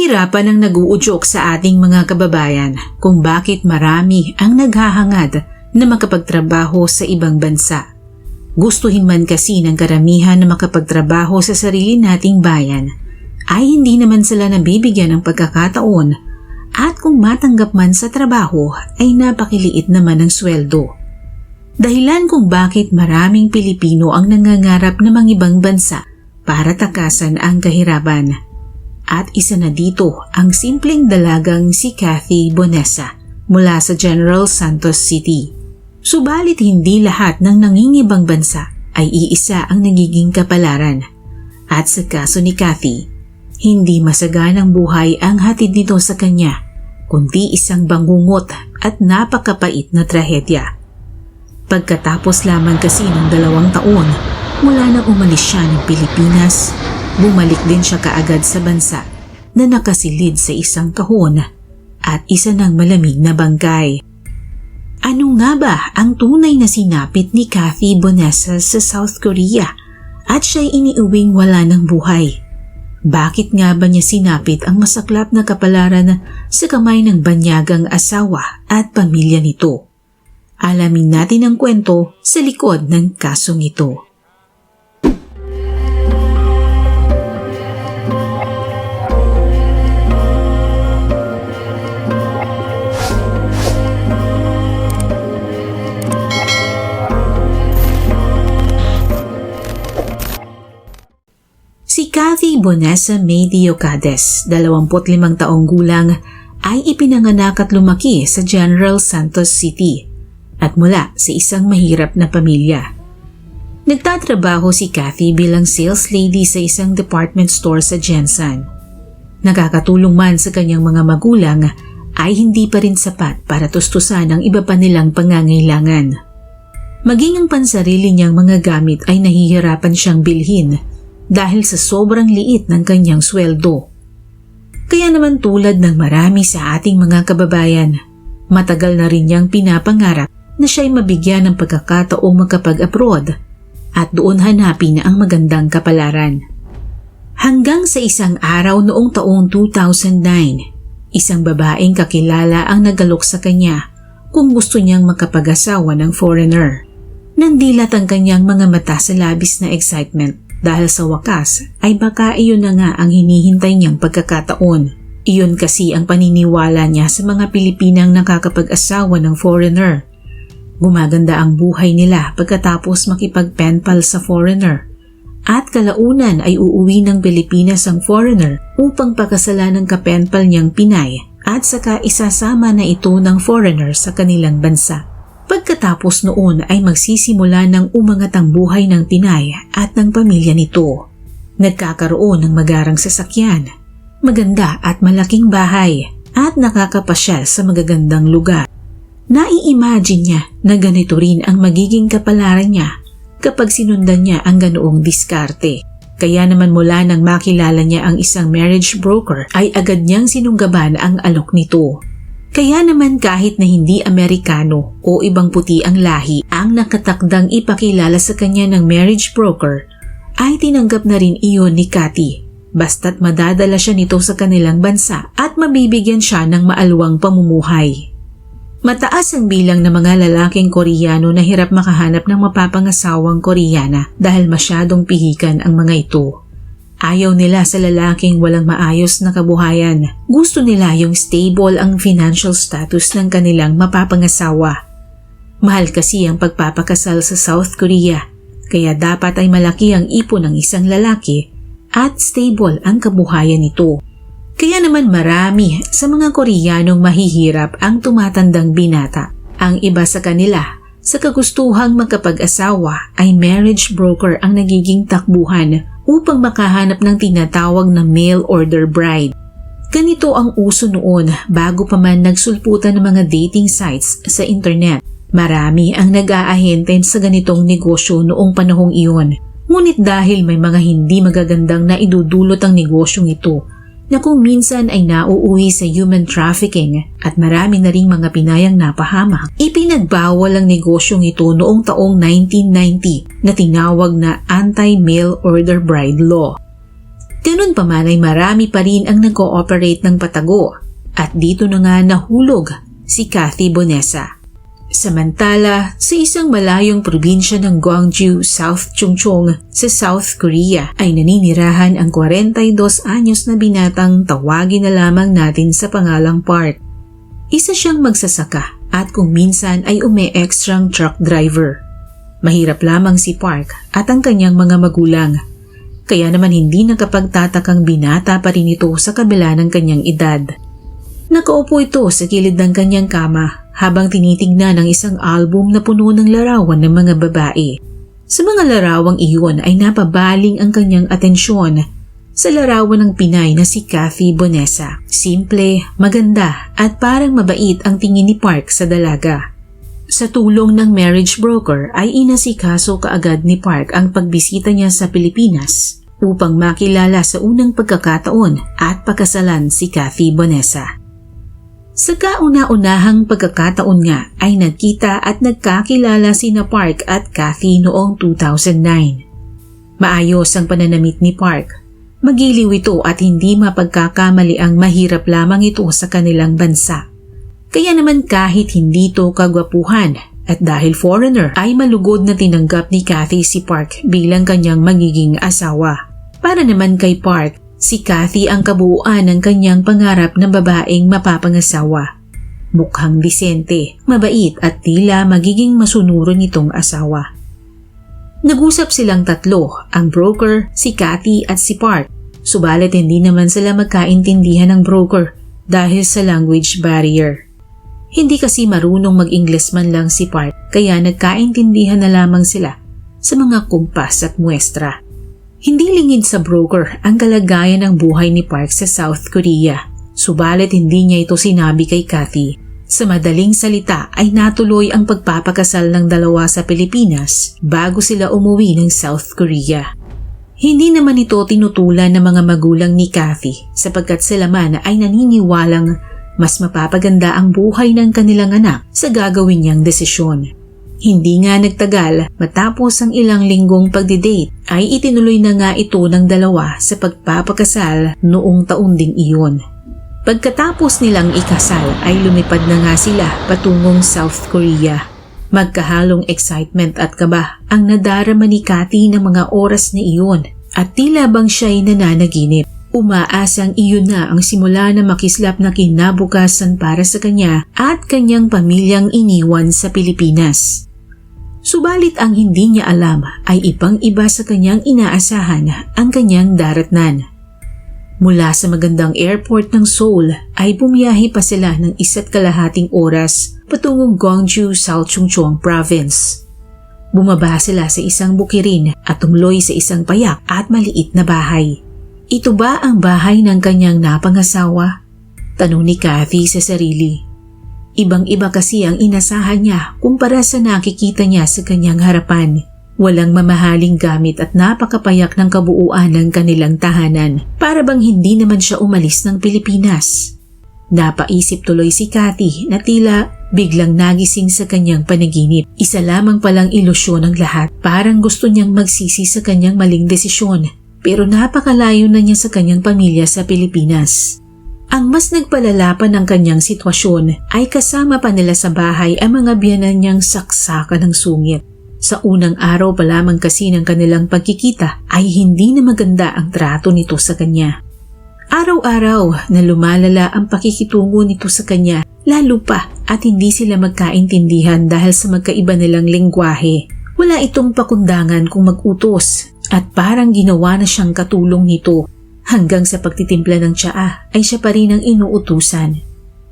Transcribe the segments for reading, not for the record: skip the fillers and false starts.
Kahirapan ang nag-uudyok sa ating mga kababayan kung bakit marami ang naghahangad na makapagtrabaho sa ibang bansa. Gustuhin man kasi ng karamihan na makapagtrabaho sa sarili nating bayan, ay hindi naman sila nabibigyan ng pagkakataon at kung matanggap man sa trabaho ay napakiliit naman ang sweldo. Dahilan kung bakit maraming Pilipino ang nangangarap na mangibang bansa para takasan ang kahirapan. At isa na dito ang simpleng dalagang si Cathy Bonesa mula sa General Santos City. Subalit hindi lahat ng nangingibang bansa ay iisa ang nagiging kapalaran. At sa kaso ni Cathy, hindi masaganang buhay ang hatid nito sa kanya, kundi isang bangungot at napakapait na trahedya. Pagkatapos lamang kasi ng 2 taon mula na umalis siya ng Pilipinas, bumalik din siya kaagad sa bansa na nakasilid sa isang kahon at isa ng malamig na bangkay. Ano nga ba ang tunay na sinapit ni Cathy Bonesa sa South Korea at siya'y iniuwing wala ng buhay? Bakit nga ba niya sinapit ang masaklap na kapalaran sa kamay ng banyagang asawa at pamilya nito? Alamin natin ang kwento sa likod ng kasong ito. Si Cathy Bonesa May Diocades, 25 taong gulang, ay ipinanganak at lumaki sa General Santos City at mula sa isang mahirap na pamilya. Nagtatrabaho si Cathy bilang sales lady sa isang department store sa Jensen. Nakakatulong man sa kanyang mga magulang ay hindi pa rin sapat para tustusan ang iba pa nilang pangangailangan. Maging ang pansarili niyang mga gamit ay nahihirapan siyang bilhin dahil sa sobrang liit ng kanyang sweldo. Kaya naman tulad ng marami sa ating mga kababayan, matagal na rin niyang pinapangarap na siya'y mabigyan ng pagkakataong makapag-abroad at doon hanapin ang magandang kapalaran. Hanggang sa isang araw noong taong 2009, isang babaeng kakilala ang nagalok sa kanya kung gusto niyang makapag-asawa ng foreigner. Nandilat ang kanyang mga mata sa labis na excitement dahil sa wakas ay baka iyon na nga ang hinihintay niyang pagkakataon. Iyon kasi ang paniniwala niya sa mga Pilipinang nakakapag-asawa ng foreigner. Gumaganda ang buhay nila pagkatapos makipag-penpal sa foreigner. At kalaunan ay uuwi ng Pilipinas ang foreigner upang pakasalan ng kapenpal niyang Pinay at saka isasama na ito ng foreigner sa kanilang bansa. Pagkatapos noon ay magsisimula ng umangat ang buhay ng Pinay at ng pamilya nito. Nagkakaroon ng magarang sasakyan, maganda at malaking bahay at nakakapasyal sa magagandang lugar. Nai-imagine niya na ganito rin ang magiging kapalaran niya kapag sinundan niya ang ganoong diskarte. Kaya naman mula nang makilala niya ang isang marriage broker ay agad niyang sinunggaban ang alok nito. Kaya naman kahit na hindi Amerikano o ibang puti ang lahi ang nakatakdang ipakilala sa kanya ng marriage broker, ay tinanggap na rin iyon ni Cathy. Basta't madadala siya nito sa kanilang bansa at mabibigyan siya ng maalwang pamumuhay. Mataas ang bilang ng mga lalaking Koreano na hirap makahanap ng mapapangasawang Koreana dahil masyadong pihikan ang mga ito. Ayaw nila sa lalaking walang maayos na kabuhayan. Gusto nila yung stable ang financial status ng kanilang mapapangasawa. Mahal kasi ang pagpapakasal sa South Korea, kaya dapat ay malaki ang ipon ng isang lalaki at stable ang kabuhayan nito. Kaya naman marami sa mga Koreanong mahihirap ang tumatandang binata. Ang iba sa kanila, sa kagustuhang makapag-asawa ay marriage broker ang nagiging takbuhan upang makahanap ng tinatawag na mail order bride. Ganito ang uso noon bago pa man nagsulputan ng mga dating sites sa internet. Marami ang nag-aahente sa ganitong negosyo noong panahong iyon. Ngunit dahil may mga hindi magagandang na idudulot ang negosyong ito, na kung minsan ay nauuwi sa human trafficking at marami na ring mga Pinayang napahamak, ipinagbawal ang negosyong ito noong taong 1990 na tinawag na Anti-Mail Order Bride Law. Ganun pa man ay marami pa rin ang nag-ooperate ng patago at dito na nga nahulog si Cathy Bonesa. Samantala, sa isang malayong probinsya ng Gwangju, South Chungcheong sa South Korea ay naninirahan ang 42 anyos na binatang tawagin na lamang natin sa pangalang Park. Isa siyang magsasaka at kung minsan ay umi-extrang truck driver. Mahirap lamang si Park at ang kanyang mga magulang. Kaya naman hindi nakapagtatakang binata pa rin ito sa kabila ng kanyang edad. Nakaupo ito sa gilid ng kanyang kama habang tinitignan ang isang album na puno ng larawan ng mga babae. Sa mga larawang iyon ay napabaling ang kanyang atensyon sa larawan ng Pinay na si Cathy Bonesa. Simple, maganda at parang mabait ang tingin ni Park sa dalaga. Sa tulong ng marriage broker ay inasikaso kaagad ni Park ang pagbisita niya sa Pilipinas upang makilala sa unang pagkakataon at pagkasalan si Cathy Bonesa. Sa kauna-unahang pagkakataon nga ay nagkita at nagkakilala sina Park at Cathy noong 2009. Maayos ang pananamit ni Park. Magiliw ito at hindi mapagkakamali ang mahirap lamang ito sa kanilang bansa. Kaya naman kahit hindi ito kagwapuhan at dahil foreigner ay malugod na tinanggap ni Cathy si Park bilang kanyang magiging asawa. Para naman kay Park, si Cathy ang kabuuan ng kanyang pangarap na babaeng mapapangasawa. Mukhang disente, mabait at tila magiging masunuron nitong asawa. Nag-usap silang tatlo, ang broker, si Cathy at si Park. Subalit hindi naman sila magkaintindihan ng broker dahil sa language barrier. Hindi kasi marunong mag-Ingles man lang si Park kaya nagkaintindihan na lamang sila sa mga kumpas at muestra. Hindi lingid sa broker ang kalagayan ng buhay ni Park sa South Korea. Subalit hindi niya ito sinabi kay Cathy. Sa madaling salita ay natuloy ang pagpapakasal ng dalawa sa Pilipinas bago sila umuwi ng South Korea. Hindi naman ito tinutulan ng mga magulang ni Cathy sapagkat sila man ay naniniwalang mas mapapaganda ang buhay ng kanilang anak sa gagawin niyang desisyon. Hindi nga nagtagal matapos ang ilang linggong pagdidate ay itinuloy na nga ito ng dalawa sa pagpapakasal noong taon ding iyon. Pagkatapos nilang ikasal ay lumipad na nga sila patungong South Korea. Magkahalong excitement at kaba ang nadarama ni Cathy ng mga oras na iyon at tila bang siya'y nananaginip. Umaasang iyon na ang simula na makislap na kinabukasan para sa kanya at kanyang pamilyang iniwan sa Pilipinas. Subalit ang hindi niya alam ay ibang-iba sa kanyang inaasahan ang kanyang daratnan. Mula sa magandang airport ng Seoul ay bumiyahe pa sila ng 1.5 oras patungong Gwangju, South Chungcheong Province. Bumaba sila sa isang bukirin at tumuloy sa isang payak at maliit na bahay. Ito ba ang bahay ng kanyang napangasawa? Tanong ni Cathy sa sarili. Ibang-iba kasi ang inasahan niya kumpara sa nakikita niya sa kanyang harapan. Walang mamahaling gamit at napakapayak ng kabuuan ng kanilang tahanan para bang hindi naman siya umalis ng Pilipinas. Napaisip tuloy si Cathy na tila biglang nagising sa kanyang panaginip. Isa lamang palang ilusyon ng lahat. Parang gusto niyang magsisi sa kanyang maling desisyon. Pero napakalayo na niya sa kanyang pamilya sa Pilipinas. Ang mas nagpalala pa ng kanyang sitwasyon ay kasama pa nila sa bahay ang mga biyanan niyang saksakan ng sungit. Sa unang araw pa lamang kasi ng kanilang pagkikita ay hindi na maganda ang trato nito sa kanya. Araw-araw na lumalala ang pakikitungo nito sa kanya, lalo pa at hindi sila magkaintindihan dahil sa magkaiba nilang lengguwahe. Wala itong pakundangan kung mag-utos. At parang ginawa na siyang katulong nito. Hanggang sa pagtitimpla ng tsaa ay siya pa rin ang inuutusan.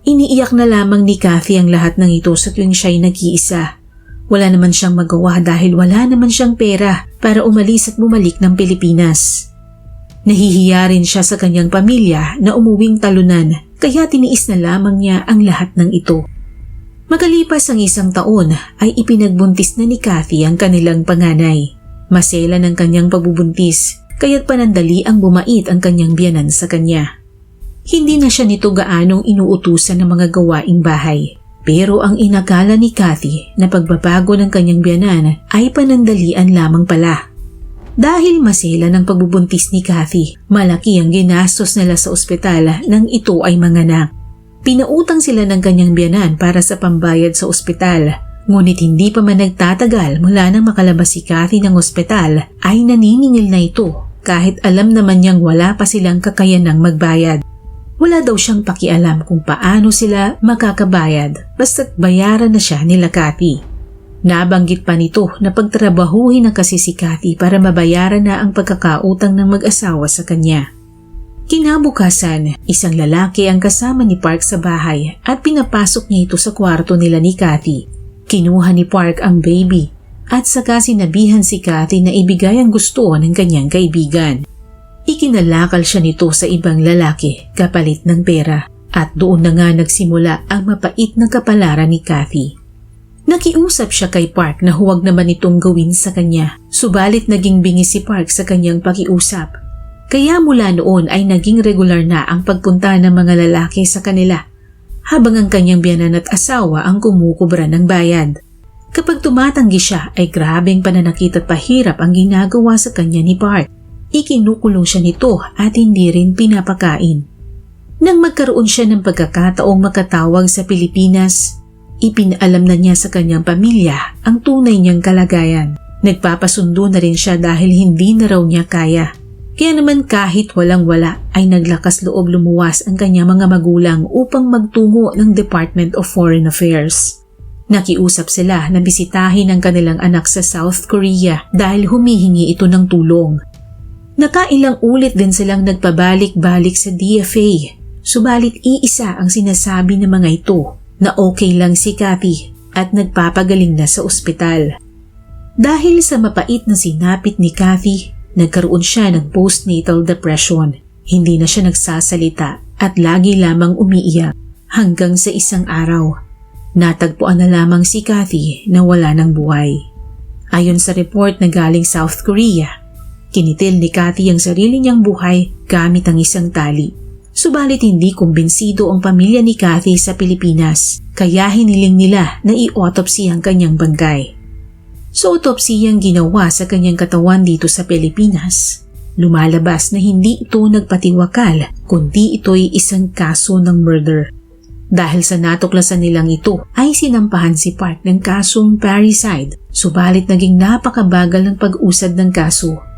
Iniiyak na lamang ni Cathy ang lahat ng ito sa tuwing siya'y nag-iisa. Wala naman siyang magawa dahil wala naman siyang pera para umalis at bumalik ng Pilipinas. Nahihiya rin siya sa kanyang pamilya na umuwing talunan kaya tiniis na lamang niya ang lahat ng ito. Makalipas ang 1 taon ay ipinagbuntis na ni Cathy ang kanilang panganay. Masela ng kanyang pagbubuntis, kaya't panandali ang bumait ang kanyang biyanan sa kanya. Hindi na siya nito gaanong inuutusan ng mga gawaing bahay. Pero ang inakala ni Cathy na pagbabago ng kanyang biyanan ay panandalian lamang pala. Dahil masela ng pagbubuntis ni Kathy, malaki ang ginastos nila sa ospital nang ito ay manganak. Pinautang sila ng kanyang biyanan para sa pambayad sa ospital. Ngunit hindi pa man nagtatagal mula nang makalabas si Kathy ng ospital ay naniningil na ito kahit alam naman niyang wala pa silang kakayanang magbayad. Wala daw siyang pakialam kung paano sila makakabayad basta't bayaran na siya nila Kathy. Nabanggit pa nito na pagtrabahuhin na kasi si Kathy para mabayaran na ang pagkakautang ng mag-asawa sa kanya. Kinabukasan, isang lalaki ang kasama ni Park sa bahay at pinapasok niya ito sa kwarto nila ni Kathy. Kinuha ni Park ang baby at saka sinabihan si Kathy na ibigay ang gusto ng kanyang kaibigan. Ikinalakal siya nito sa ibang lalaki kapalit ng pera at doon na nga nagsimula ang mapait na kapalaran ni Kathy. Nakiusap siya kay Park na huwag naman itong gawin sa kanya, subalit naging bingi si Park sa kanyang pakiusap. Kaya mula noon ay naging regular na ang pagpunta ng mga lalaki sa kanila, habang ang kanyang biyanan at asawa ang kumukubra ng bayad. Kapag tumatanggi siya ay grabeng pananakit at pahirap ang ginagawa sa kanya ni Park. Ikinukulong siya nito at hindi rin pinapakain. Nang magkaroon siya ng pagkakataong makatawag sa Pilipinas, ipinaalam na niya sa kanyang pamilya ang tunay niyang kalagayan. Nagpapasundo na rin siya dahil hindi na raw niya kaya. Kaya naman kahit walang-wala ay naglakas loob lumuwas ang kanyang mga magulang upang magtungo ng Department of Foreign Affairs. Nakiusap sila na bisitahin ang kanilang anak sa South Korea dahil humihingi ito ng tulong. Nakailang ulit din silang nagpabalik-balik sa DFA, subalit iisa ang sinasabi ng mga ito na okay lang si Kathy at nagpapagaling na sa ospital. Dahil sa mapait na sinapit ni Kathy, nagkaroon siya ng postnatal depression. Hindi na siya nagsasalita at lagi lamang umiiyak hanggang sa isang araw. Natagpuan na lamang si Kathy na wala ng buhay. Ayon sa report na galing South Korea, kinitil ni Kathy ang sarili niyang buhay gamit ang isang tali. Subalit hindi kumbinsido ang pamilya ni Kathy sa Pilipinas, kaya hiniling nila na i-autopsy ang kanyang bangkay. Sa autopsiyang ginawa sa kanyang katawan dito sa Pilipinas, lumalabas na hindi ito nagpatiwakal kundi ito'y isang kaso ng murder. Dahil sa natuklasan nilang ito ay sinampahan si Park ng kasong parricide, subalit naging napakabagal ng pag-usad ng kaso.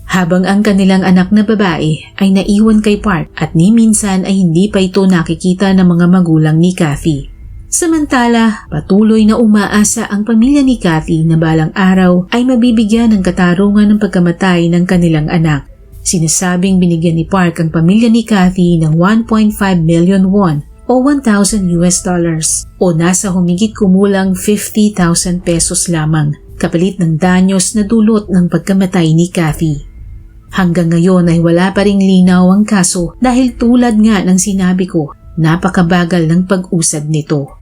Habang ang kanilang anak na babae ay naiwan kay Park at ni minsan ay hindi pa ito nakikita ng mga magulang ni Kathy. Samantala, patuloy na umaasa ang pamilya ni Kathy na balang araw ay mabibigyan ng katarungan ng pagkamatay ng kanilang anak. Sinasabing binigyan ni Park ang pamilya ni Kathy ng 1.5 million won o $1,000 o nasa humigit kumulang 50,000 pesos lamang kapalit ng danyos na dulot ng pagkamatay ni Kathy. Hanggang ngayon ay wala pa ring linaw ang kaso dahil tulad nga ng sinabi ko, napakabagal ng pag-usad nito.